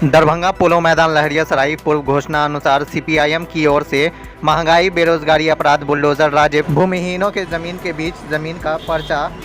दरभंगा पोलो मैदान लहरियासराय पूर्व घोषणा अनुसार सीपीआईएम की ओर से महंगाई, बेरोजगारी, अपराध, बुलडोजर राज, भूमिहीनों के जमीन के बीच जमीन का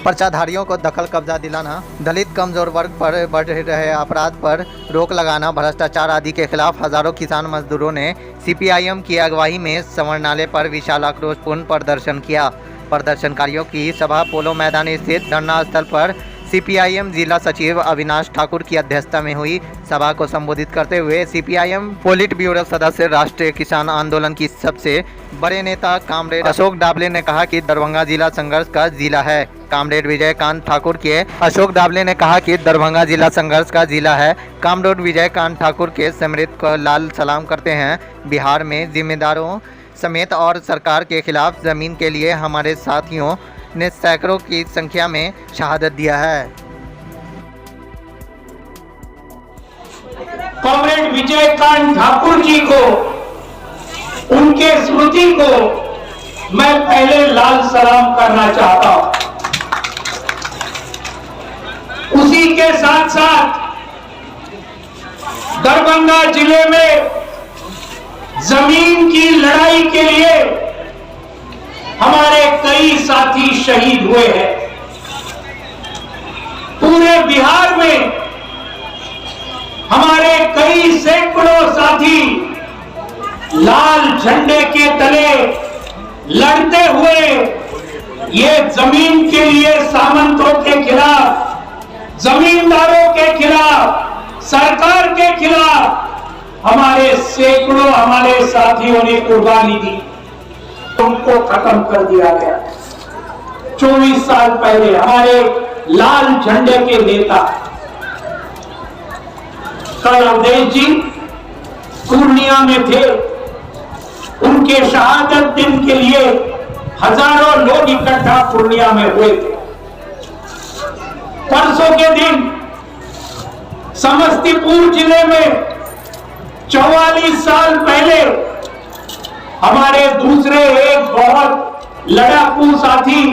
पर्चाधारियों को दखल कब्जा दिलाना, दलित कमजोर वर्ग पर बढ़ रहे अपराध पर रोक लगाना, भ्रष्टाचार आदि के खिलाफ हजारों किसान मजदूरों ने सीपीआईएम की अगुवाई में संवरणालय पर विशाल आक्रोशपूर्ण प्रदर्शन किया। प्रदर्शनकारियों की सभा पोलो मैदान स्थित धरना स्थल पर सीपीआईएम जिला सचिव अविनाश ठाकुर की अध्यक्षता में हुई। सभा को संबोधित करते हुए सीपीआईएम पोलिट ब्यूरो सदस्य, राष्ट्रीय किसान आंदोलन की सबसे बड़े नेता कामरेड अशोक डाबले ने कहा कि दरभंगा जिला संघर्ष का जिला है। कामरेड विजयकांत ठाकुर के अशोक डाबले ने कहा कि दरभंगा जिला संघर्ष का जिला है। कामरेड विजयकांत ठाकुर के समृद्ध को लाल सलाम करते हैं। बिहार में जिम्मेदारों समेत और सरकार के खिलाफ जमीन के लिए हमारे साथियों ने सैकड़ों की संख्या में शहादत दिया है। कॉमरेड विजयकांत ठाकुर जी को, उनके स्मृति को मैं पहले लाल सलाम करना चाहता हूं। उसी के साथ साथ दरभंगा जिले में जमीन की लड़ाई के लिए हमारे कई साथी शहीद हुए हैं। पूरे बिहार में हमारे कई सैकड़ों साथी लाल झंडे के तले लड़ते हुए ये जमीन के लिए सामंतों के खिलाफ, जमींदारों के खिलाफ, सरकार के खिलाफ हमारे सैकड़ों हमारे साथियों ने कुर्बानी दी। उनको खत्म कर दिया गया। 24 साल पहले हमारे लाल झंडे के नेता कल अवधेश जी पूर्णिया में थे। उनके शहादत दिन के लिए हजारों लोग इकट्ठा पूर्णिया में हुए थे। परसों के दिन समस्तीपुर जिले में 44 साल पहले हमारे दूसरे एक बहुत लड़ाकू साथी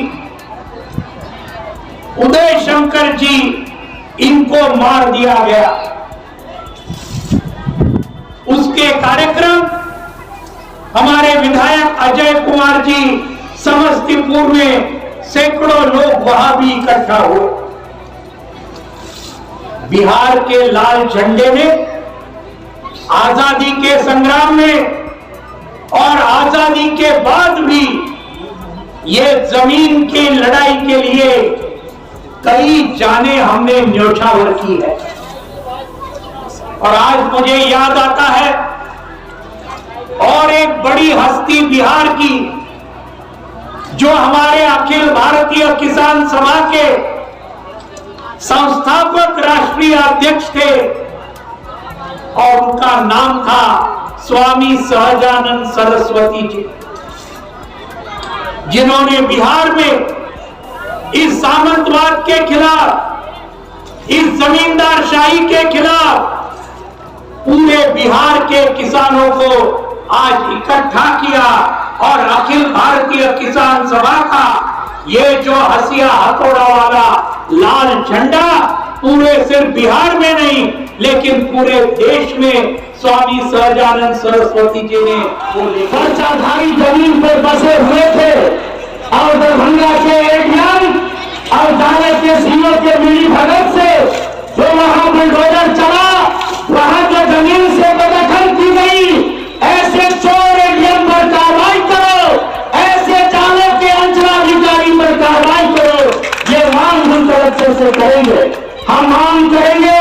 उदय शंकर जी, इनको मार दिया गया। उसके कार्यक्रम हमारे विधायक अजय कुमार जी समस्तीपुर में सैकड़ों लोग वहां भी इकट्ठा हुए। बिहार के लाल झंडे ने आजादी के संग्राम में और आजादी के बाद भी ये जमीन की लड़ाई के लिए कई जाने हमने न्योछावर की है। और आज मुझे याद आता है और एक बड़ी हस्ती बिहार की, जो हमारे अखिल भारतीय किसान सभा के संस्थापक राष्ट्रीय अध्यक्ष थे और उनका नाम था स्वामी सहजानंद सरस्वती जी, जिन्होंने बिहार में इस सामंतवाद के खिलाफ, इस जमींदारशाही के खिलाफ पूरे बिहार के किसानों को आज इकट्ठा किया। और अखिल भारतीय किसान सभा का ये जो हसिया हथौड़ा वाला लाल झंडा पूरे सिर्फ बिहार में नहीं लेकिन पूरे देश में स्वामी सहजानंद सरस्वती जी ने पर्चाधारी जमीन पर बसे हुए थे। और दरभंगा के एटीएम और दाने के सीओ के मिली भगत से जो वहां बुलडोजर चला, वहां जो जमीन से बेदखल की गई, ऐसे चोर एटीएम पर कार्रवाई करो, ऐसे जालों के अंचलाधिकारी पर कार्रवाई करो। ये मांग हम तरफ से करेंगे। हम मांग करेंगे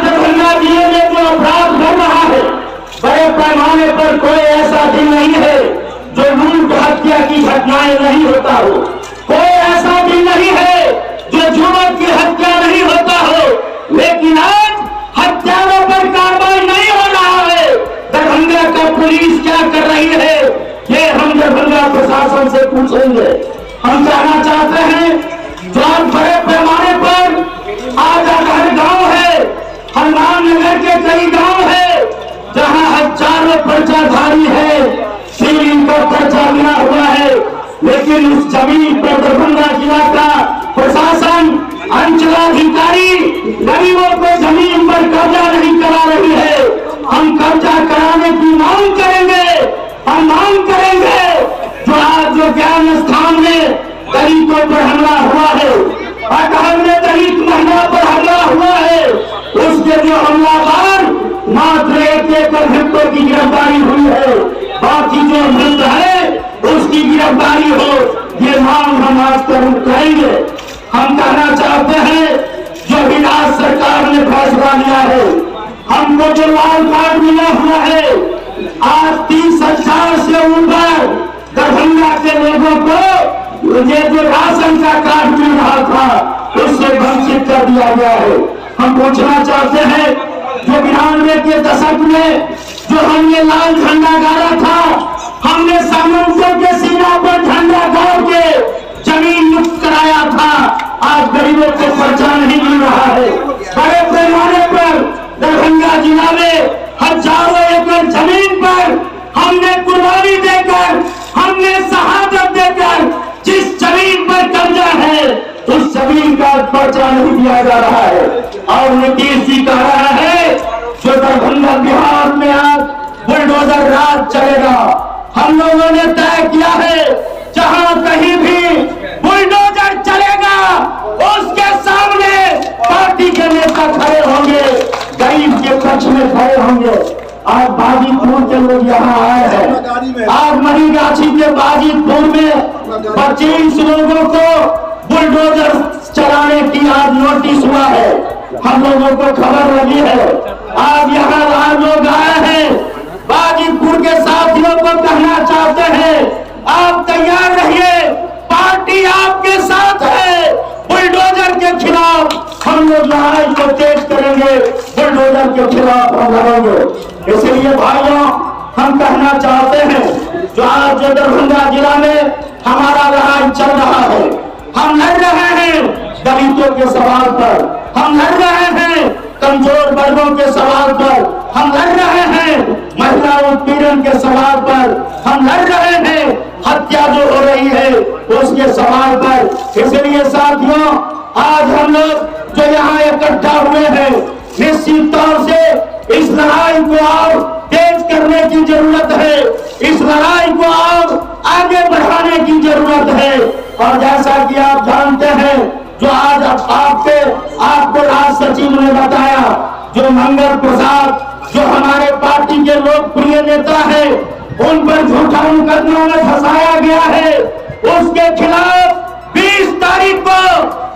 दरभंगा जिले में जो अपराध बढ़ रहा है, बड़े पैमाने पर कोई ऐसा दिन नहीं है जो लूट हत्या की घटनाएं नहीं होता हो, कोई ऐसा दिन नहीं है जो युवक की हत्या नहीं होता हो। लेकिन आज हत्यारों पर कार्रवाई नहीं हो रहा है। दरभंगा का पुलिस क्या कर रही है, ये हम दरभंगा प्रशासन से पूछेंगे। हम कहना चाहते हैं जो आज बड़े पैमाने पर आज हर गांव है, हनुमान नगर के कई गांव है जहां हजारों पर्चाधारी है, सिर्फ इनका पर्चा मिला हुआ है, लेकिन उस जमीन पर दरभंगा जिला का प्रशासन, अंचलाधिकारी गरीबों को जमीन पर कब्जा नहीं करा रही हमलावर मात्र एक अभियुक्तों की गिरफ्तारी हुई है, बाकी जो मृत है उसकी गिरफ्तारी हो, ये मांग हम आज करेंगे। हम कहना चाहते हैं जो भी राज्य सरकार ने फैसला लिया है, हमको जो लाल कार्ड मिला हुआ है, आज 30,000 से ऊपर दरभंगा के लोगों को ये जो राशन का कार्ड मिल रहा था उससे वंचित कर दिया गया है। हम पूछना चाहते हैं जो 92 के दशक में जो हमने लाल झंडा गाड़ा था, हमने सामंतों के सीना पर झंडा गाड़ के जमीन मुक्त कराया था, आज गरीबों को पर्चा नहीं मिल रहा है। बड़े पैमाने पर दरभंगा जिला में हजारों एकड़ जमीन पर हमने कुर्बानी देकर, हमने शहादत देकर जिस जमीन पर कब्जा है उस जमीन का पर्चा नहीं दिया जा रहा है। और नीतीश जी कह रहा है जो दरभंगा बिहार में आज बुलडोजर राज चलेगा। हम लोगों ने तय किया है जहां कहीं भी बुलडोजर चलेगा उसके सामने पार्टी के नेता खड़े होंगे, गरीब के पक्ष में खड़े होंगे। आज बाजीपुर के लोग यहाँ आए हैं, आज मरीगाछी के बाजीपुर में 25 लोगों को बुलडोजर चलाने की आज नोटिस हुआ है, हम लोगों को खबर लगी है। आज यहाँ लोग आए हैं, बाजीपुर के साथियों को कहना चाहते हैं आप तैयार रहिए, पार्टी आपके साथ है। बुलडोजर के खिलाफ हम लोग लड़ाई को तेज करेंगे, बुलडोजर के खिलाफ हम लड़ेंगे। इसलिए भाइयों हम कहना चाहते हैं जो आज जो दरभंगा जिला में हमारा लड़ाई चल रहा है, हम लड़ रहे हैं दलितों के सवाल पर, हम लड़ रहे हैं कमजोर वर्गों के सवाल पर, हम लड़ रहे हैं महिला उत्पीड़न के सवाल पर, हम लड़ रहे हैं हत्या जो हो रही है उसके सवाल पर। इसलिए साथियों आज हम लोग जो यहाँ इकट्ठा हुए हैं, निश्चित तौर से इस लड़ाई को और तेज करने की जरूरत है, इस लड़ाई को और आगे बढ़ाने की जरूरत है। और जैसा कि आप जानते हैं जो आज आपको राज सचिव ने बताया, जो मंगल प्रसाद जो हमारे पार्टी के लोकप्रिय नेता है उन पर झूठा मुकदमा में फंसाया गया है, उसके खिलाफ 20 तारीख को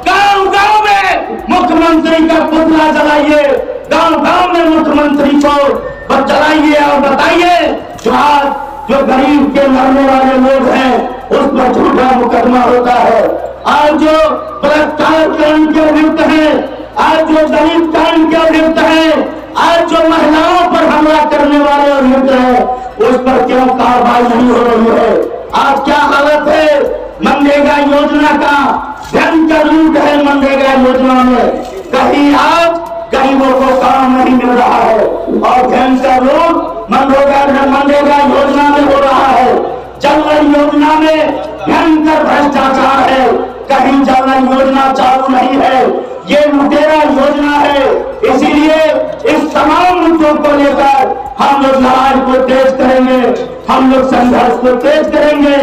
गांव-गांव में मुख्यमंत्री का पुतला जलाइए, गांव-गांव में मुख्यमंत्री को जलाइए और बताइए जो आज जो गरीब के मरने वाले लोग हैं उस पर झूठा मुकदमा होता है। आज जो बलात्कार कांड के अभियुक्त है, आज जो दलित कांड के अभियुक्त है, आज जो महिलाओं पर हमला करने वाले अभियुक्त है उस पर क्यों कार्रवाई नहीं हो रही है? आज क्या हालत है मनरेगा योजना का? भयंकर लूट है मनरेगा योजना में, कहीं आज गरीबों को काम नहीं मिल रहा है और भयंकर लूट मनरेगा योजना में हो रहा है। जल योजना में भयंकर भ्रष्टाचार है, कहीं जल योजना चालू नहीं है, ये लुटेरा योजना है। इसीलिए इस तमाम मुद्दों को लेकर हम लोग लड़ाई को तेज करेंगे, हम लोग संघर्ष को तेज करेंगे।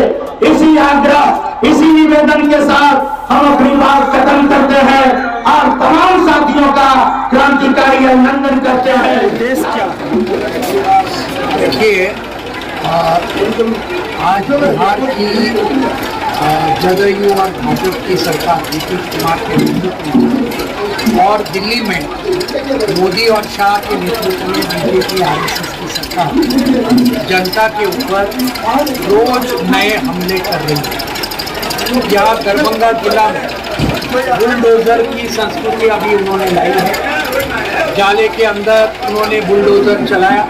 इसी आग्रह, इसी निवेदन के साथ हम अपनी बात खत्म करते हैं और तमाम साथियों का क्रांतिकारी अभिनंदन करते हैं। देश क्या देखिए, आज बिहार की जदयू और भाजपा की सरकार नीतीश कुमार के नेतृत्व में और दिल्ली में मोदी और शाह के नेतृत्व में बीजेपी आरएसएस की सरकार जनता के ऊपर रोज नए हमले कर रही है। यहाँ दरभंगा जिला में बुलडोजर की संस्कृति अभी उन्होंने लाई है। जाले के अंदर उन्होंने बुलडोजर चलाया,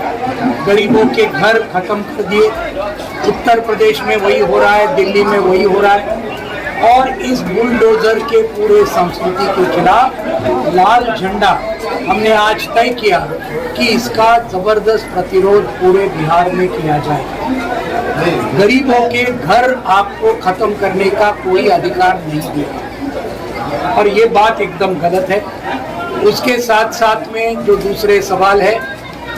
गरीबों के घर खत्म कर दिए। उत्तर प्रदेश में वही हो रहा है, दिल्ली में वही हो रहा है। और इस बुलडोजर के पूरे संस्कृति के खिलाफ लाल झंडा हमने आज तय किया कि इसका जबरदस्त प्रतिरोध पूरे बिहार में किया जाए। गरीबों के घर आपको खत्म करने का कोई अधिकार नहीं दिया और ये बात एकदम गलत है। उसके साथ साथ में जो दूसरे सवाल है,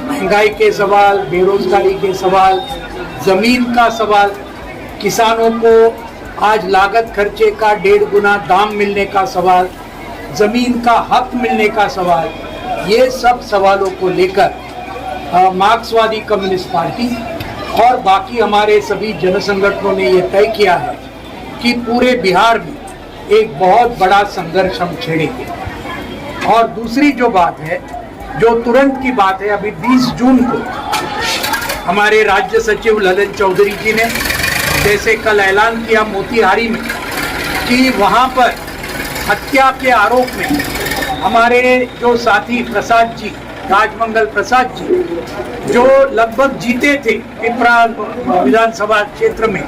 महंगाई के सवाल, बेरोजगारी के सवाल, जमीन का सवाल, किसानों को आज लागत खर्चे का 1.5 गुना दाम मिलने का सवाल, जमीन का हक मिलने का सवाल, ये सब सवालों को लेकर मार्क्सवादी कम्युनिस्ट पार्टी और बाकी हमारे सभी जन संगठनों ने ये तय किया है कि पूरे बिहार में एक बहुत बड़ा संघर्ष हम छेड़ेंगे। और दूसरी जो बात है, जो तुरंत की बात है, अभी 20 जून को हमारे राज्य सचिव ललन चौधरी जी ने जैसे कल ऐलान किया मोतिहारी में कि वहाँ पर हत्या के आरोप में हमारे जो साथी प्रसाद जी, राजमंगल प्रसाद जी, जो लगभग जीते थे पिपरा विधानसभा क्षेत्र में,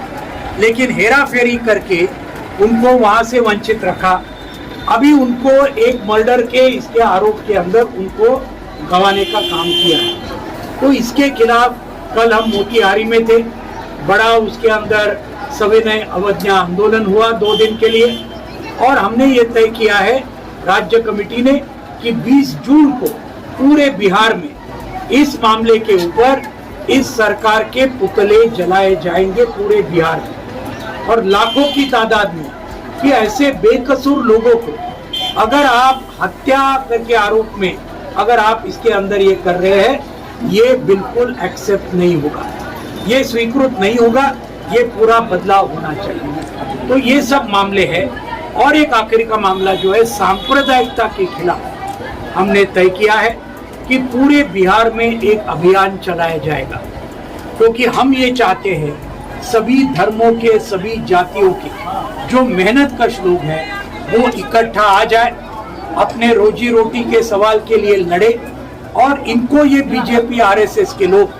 लेकिन हेरा फेरी करके उनको वहां से वंचित रखा। अभी उनको एक मर्डर के इसके आरोप के अंदर उनको गंवाने का काम किया है। तो इसके खिलाफ कल हम मोतिहारी में थे, बड़ा उसके अंदर सविनय अवज्ञा आंदोलन हुआ 2 दिन के लिए, और हमने ये तय किया है राज्य कमेटी ने कि 20 जून को पूरे बिहार में इस मामले के ऊपर इस सरकार के पुतले जलाए जाएंगे पूरे बिहार में, और लाखों की तादाद में, कि ऐसे बेकसूर लोगों को अगर आप हत्या के आरोप में अगर आप इसके अंदर ये कर रहे हैं, ये बिल्कुल एक्सेप्ट नहीं होगा, ये स्वीकृत नहीं होगा, ये पूरा बदलाव होना चाहिए। तो ये सब मामले हैं। और एक आखिरी का मामला जो है सांप्रदायिकता के खिलाफ हमने तय किया है कि पूरे बिहार में एक अभियान चलाया जाएगा, क्योंकि हम ये चाहते हैं सभी धर्मों के, सभी जातियों के जो मेहनतकश लोग हैं वो इकट्ठा आ जाए, अपने रोजी रोटी के सवाल के लिए लड़े, और इनको ये बीजेपी आरएसएस के लोग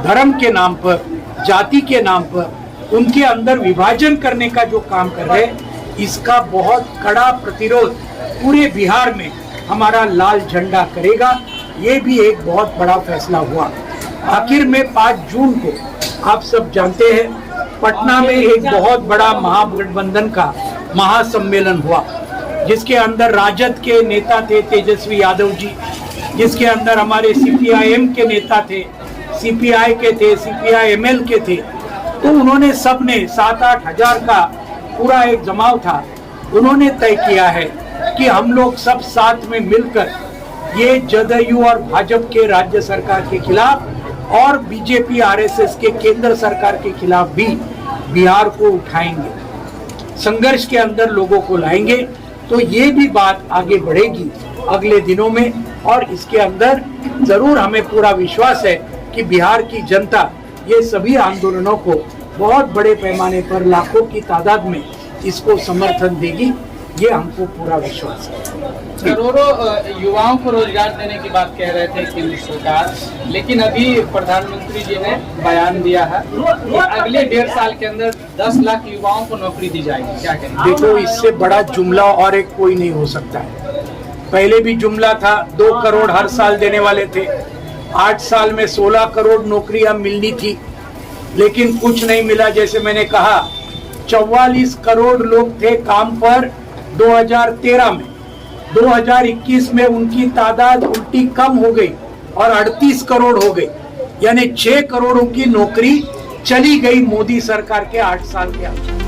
धर्म के नाम पर, जाति के नाम पर उनके अंदर विभाजन करने का जो काम कर रहे हैं, इसका बहुत कड़ा प्रतिरोध पूरे बिहार में हमारा लाल झंडा करेगा। ये भी एक बहुत बड़ा फैसला हुआ। आखिर में 5 जून को आप सब जानते हैं पटना में एक बहुत बड़ा महागठबंधन का महासम्मेलन हुआ, जिसके अंदर राजद के नेता थे तेजस्वी यादव जी, जिसके अंदर हमारे सीपीआईएम के नेता थे, सीपीआई के थे, सीपीआईएमएल के थे। तो उन्होंने सबने 7-8 हजार का पूरा एक जमाव था। उन्होंने तय किया है कि हम लोग सब साथ में मिलकर ये जदयू और भाजपा के राज्य सरकार के खिलाफ और बीजेपी आरएसएस के केंद्र सरकार के खिलाफ भी बिहार को उठाएंगे, संघर्ष के अंदर लोगों को लाएंगे। तो ये भी बात आगे बढ़ेगी अगले दिनों में, और इसके अंदर जरूर हमें पूरा विश्वास है कि बिहार की जनता ये सभी आंदोलनों को बहुत बड़े पैमाने पर लाखों की तादाद में इसको समर्थन देगी, ये हमको पूरा विश्वास है। करोड़ों युवाओं को रोजगार देने की बात कह रहे थे केंद्र सरकार, लेकिन अभी प्रधानमंत्री जी ने बयान दिया है कि अगले 1.5 साल के अंदर 10 लाख युवाओं को नौकरी दी जाएगी। क्या कहेंगे? देखो, इससे बड़ा जुमला और एक कोई नहीं हो सकता है। पहले भी जुमला था, 2 करोड़ हर साल देने वाले थे, 8 साल में 16 करोड़ नौकरियां मिलनी थी, लेकिन कुछ नहीं मिला। जैसे मैंने कहा 44 करोड़ लोग थे काम पर 2013 में, 2021 में उनकी तादाद उल्टी कम हो गई और 38 करोड़ हो गई, यानी 6 करोड़ों की नौकरी चली गई मोदी सरकार के 8 साल के अंदर।